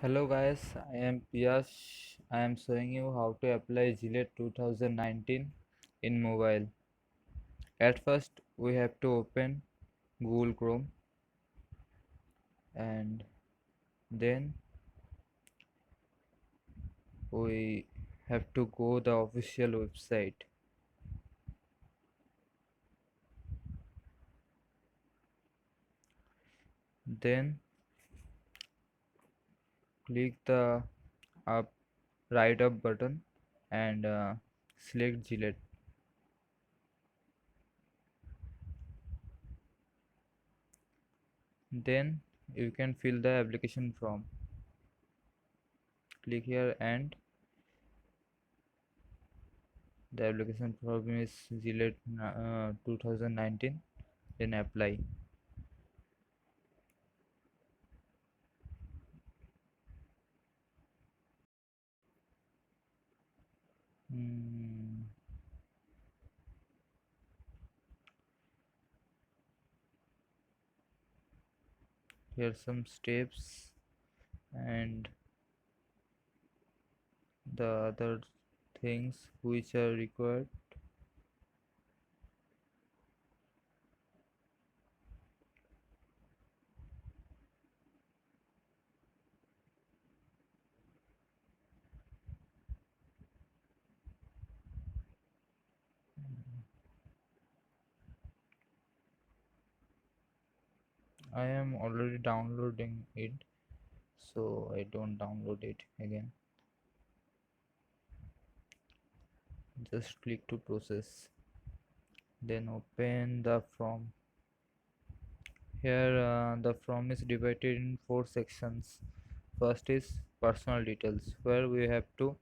Hello guys, I am Piyash. I am showing you how to apply Jelet 2019 in mobile. At first, we have to open Google Chrome and then we have to go the official website. Then click the up right up button and select Jelet. Then you can fill the application form. Click here and the application form is Jelet 2019. Then apply. Hmm, Here are some steps and the other things which are required. I am already downloading it, so I don't download it again. Just click to process, then open the form. Here the form is divided in four sections. First is personal details, where we have to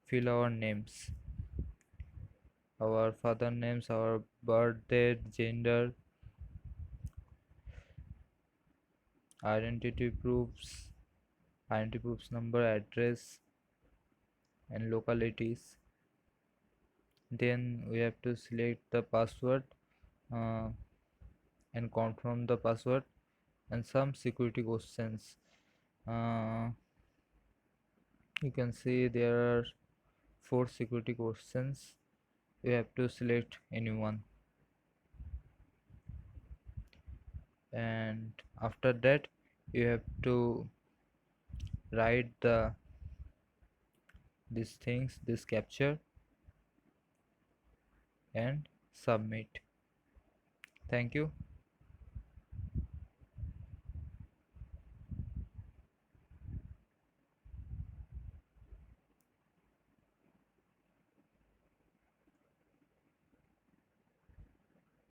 fill our names, our father names, our birth date, gender, identity proofs, identity proofs number, address, and localities. Then we have to select the password uh, and confirm the password and some security questions. uh, you can see there are four security questions. You have to select anyone, and after that you have to write these things, this capture, and submit. Thank you.